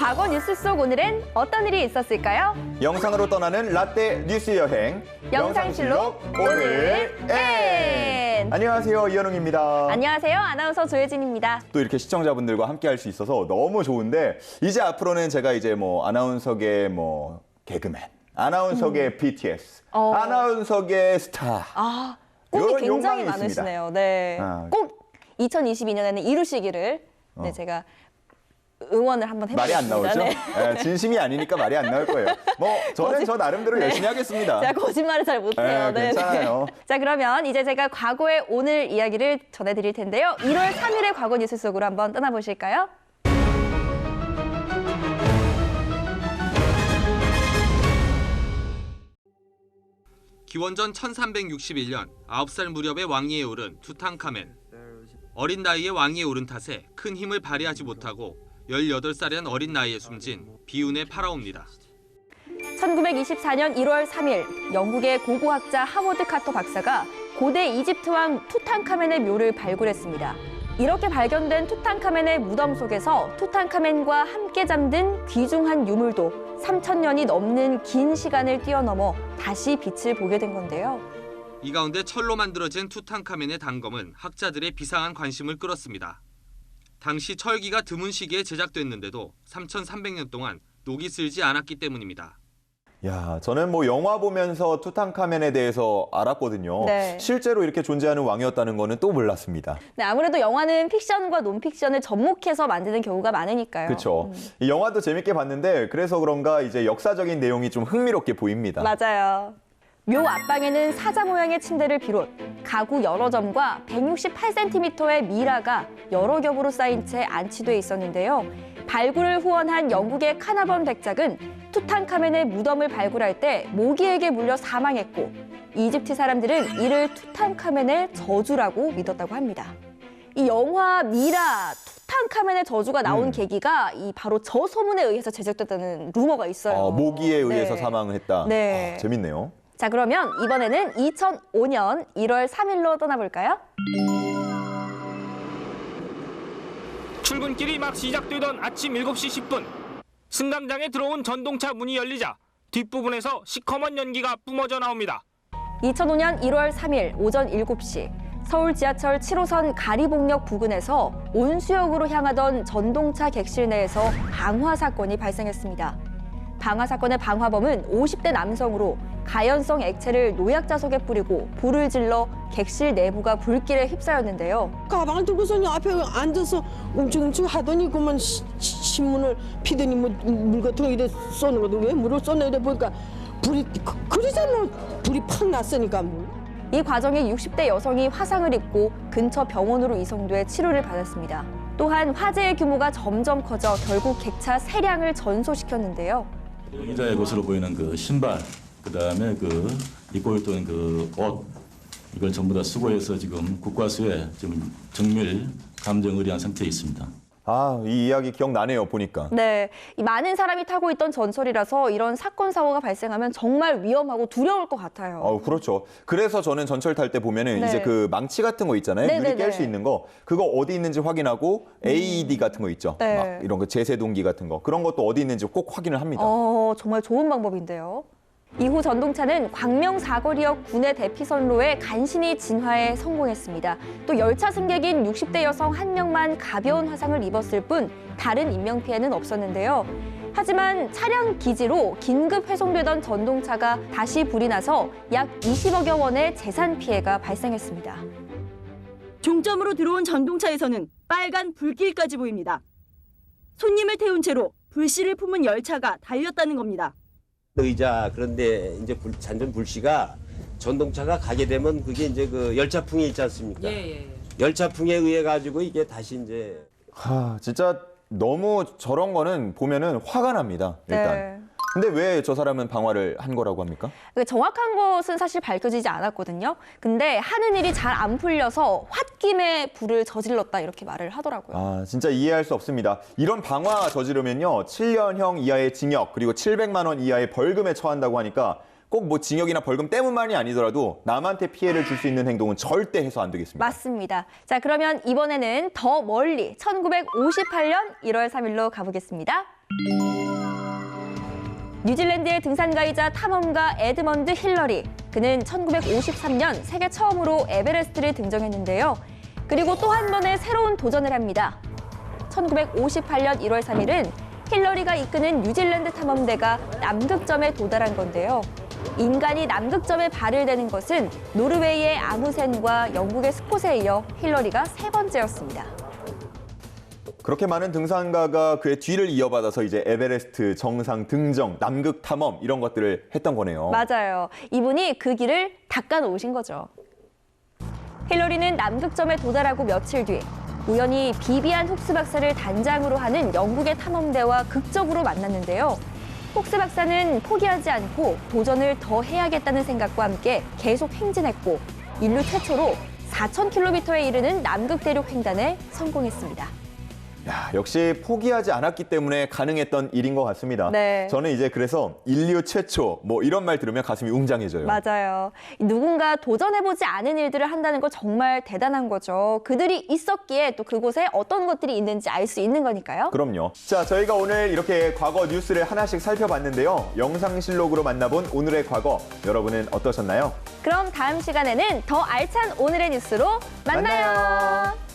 과거 뉴스 속 오늘은 어떤 일이 있었을까요? 영상으로 떠나는 라떼 뉴스 여행. 영상실록 오늘 N. 안녕하세요, 이현웅입니다. 안녕하세요. 아나운서 조혜진입니다. 또 이렇게 시청자분들과 함께 할 수 있어서 너무 좋은데, 이제 앞으로는 제가 이제 뭐 아나운서계 뭐 개그맨, 아나운서계 BTS, 아나운서계 스타. 꿈이 이런 굉장히 욕망이 많으시네요. 네. 꼭 2022년에는 이루시기를 네, 제가 응원을 한번 말이 해보겠습니다. 안 나오죠? 네. 네, 진심이 아니니까 말이 안 나올 거예요. 뭐 저는 저 나름대로 열심히 하겠습니다. 제가 거짓말을 잘 못해요. 네, 괜찮아요. 자, 그러면 이제 제가 과거의 오늘 이야기를 전해드릴 텐데요. 1월 3일의 과거 뉴스 속으로 한번 떠나보실까요? 기원전 1361년 9살 무렵의 왕위에 오른 투탕카멘. 어린 나이에 왕위에 오른 탓에 큰 힘을 발휘하지 못하고 18살이란 어린 나이에 숨진 비운의 파라오입니다. 1924년 1월 3일 영국의 고고학자 하워드 카터 박사가 고대 이집트 왕 투탕카멘의 묘를 발굴했습니다. 이렇게 발견된 투탕카멘의 무덤 속에서 투탕카멘과 함께 잠든 귀중한 유물도 3,000년이 넘는 긴 시간을 뛰어넘어 다시 빛을 보게 된 건데요. 이 가운데 철로 만들어진 투탕카멘의 단검은 학자들의 비상한 관심을 끌었습니다. 당시 철기가 드문 시기에 제작됐는데도 3,300년 동안 녹이 슬지 않았기 때문입니다. 야, 저는 뭐 영화 보면서 투탕카멘에 대해서 알았거든요. 네. 실제로 이렇게 존재하는 왕이었다는 거는 또 몰랐습니다. 네, 아무래도 영화는 픽션과 논픽션을 접목해서 만드는 경우가 많으니까요. 그렇죠. 이 영화도 재밌게 봤는데 그래서 그런가 이제 역사적인 내용이 좀 흥미롭게 보입니다. 맞아요. 묘 앞방에는 사자 모양의 침대를 비롯 가구 여러 점과 168cm의 미라가 여러 겹으로 쌓인 채 안치돼 있었는데요. 발굴을 후원한 영국의 카나번 백작은 투탕카멘의 무덤을 발굴할 때 모기에게 물려 사망했고 이집트 사람들은 이를 투탕카멘의 저주라고 믿었다고 합니다. 이 영화 미라 투탕카멘의 저주가 나온 계기가 바로 저 소문에 의해서 제작됐다는 루머가 있어요. 모기에 의해서 네. 사망을 했다. 네. 재밌네요. 자, 그러면 이번에는 2005년 1월 3일로 떠나볼까요? 출근길이 막 시작되던 아침 7시 10분. 승강장에 들어온 전동차 문이 열리자 뒷부분에서 시커먼 연기가 뿜어져 나옵니다. 2005년 1월 3일 오전 7시 서울 지하철 7호선 가리봉역 부근에서 온수역으로 향하던 전동차 객실 내에서 방화 사건이 발생했습니다. 방화 사건의 방화범은 50대 남성으로 가연성 액체를 노약자석에 뿌리고 불을 질러 객실 내부가 불길에 휩싸였는데요. 가방을 들고서 앞에 앉아서 웅충웅충 하더니 그만 신문을 피더니 물 같은 거 이래 쏘는 거도 왜 물을 쏘나 이래 보니까 불이 그러잖아. 불이 팍 났으니까 이 과정에 60대 여성이 화상을 입고 근처 병원으로 이송돼 치료를 받았습니다. 또한 화재의 규모가 점점 커져 결국 객차 3량을 전소시켰는데요. 피의자의 것으로 보이는 그 신발, 그다음에 그 입고 있던 그 옷, 이걸 전부 다 수거해서 지금 국과수에 지금 정밀 감정 의뢰한 상태에 있습니다. 아, 이 이야기 기억나네요, 보니까. 네, 이 많은 사람이 타고 있던 전철이라서 이런 사건 사고가 발생하면 정말 위험하고 두려울 것 같아요. 그렇죠. 그래서 저는 전철 탈 때 보면은 네. 이제 그 망치 같은 거 있잖아요. 네네네. 유리 깰 수 있는 거. 그거 어디 있는지 확인하고 AED 같은 거 있죠. 네. 막 이런 거 제세동기 같은 거. 그런 것도 어디 있는지 꼭 확인을 합니다. 정말 좋은 방법인데요. 이후 전동차는 광명 사거리역 구내 대피선로에 간신히 진화에 성공했습니다. 또 열차 승객인 60대 여성 1명만 가벼운 화상을 입었을 뿐 다른 인명피해는 없었는데요. 하지만 차량 기지로 긴급 회송되던 전동차가 다시 불이 나서 약 20억여 원의 재산 피해가 발생했습니다. 종점으로 들어온 전동차에서는 빨간 불길까지 보입니다. 손님을 태운 채로 불씨를 품은 열차가 달렸다는 겁니다. 의자 그런데 이제 잔존 불씨가 전동차가 가게 되면 그게 이제 그 열차풍이 있지 않습니까? 열차풍에 의해 가지고 이게 다시 이제 진짜 너무 저런 거는 보면은 화가 납니다. 일단. 네. 근데 왜 저 사람은 방화를 한 거라고 합니까? 정확한 것은 사실 밝혀지지 않았거든요. 근데 하는 일이 잘 안 풀려서 홧김에 불을 저질렀다 이렇게 말을 하더라고요. 진짜 이해할 수 없습니다. 이런 방화 저지르면요, 7년형 이하의 징역 그리고 700만 원 이하의 벌금에 처한다고 하니까 꼭 뭐 징역이나 벌금 때문만이 아니더라도 남한테 피해를 줄 수 있는 행동은 절대 해서 안 되겠습니다. 맞습니다. 자, 그러면 이번에는 더 멀리 1958년 1월 3일로 가보겠습니다. 뉴질랜드의 등산가이자 탐험가 에드먼드 힐러리. 그는 1953년 세계 처음으로 에베레스트를 등정했는데요. 그리고 또 한 번의 새로운 도전을 합니다. 1958년 1월 3일은 힐러리가 이끄는 뉴질랜드 탐험대가 남극점에 도달한 건데요. 인간이 남극점에 발을 대는 것은 노르웨이의 아무센과 영국의 스콧에 이어 힐러리가 세 번째였습니다. 그렇게 많은 등산가가 그의 뒤를 이어받아서 이제 에베레스트 정상 등정, 남극 탐험 이런 것들을 했던 거네요. 맞아요. 이분이 그 길을 닦아 놓으신 거죠. 힐러리는 남극점에 도달하고 며칠 뒤 우연히 비비안 훅스 박사를 단장으로 하는 영국의 탐험대와 극적으로 만났는데요. 훅스 박사는 포기하지 않고 도전을 더 해야겠다는 생각과 함께 계속 행진했고 인류 최초로 4,000km에 이르는 남극 대륙 횡단에 성공했습니다. 야, 역시 포기하지 않았기 때문에 가능했던 일인 것 같습니다. 네. 저는 이제 그래서 인류 최초 뭐 이런 말 들으면 가슴이 웅장해져요. 맞아요. 누군가 도전해보지 않은 일들을 한다는 거 정말 대단한 거죠. 그들이 있었기에 또 그곳에 어떤 것들이 있는지 알 수 있는 거니까요. 그럼요. 자, 저희가 오늘 이렇게 과거 뉴스를 하나씩 살펴봤는데요. 영상실록으로 만나본 오늘의 과거, 여러분은 어떠셨나요? 그럼 다음 시간에는 더 알찬 오늘의 뉴스로 만나요.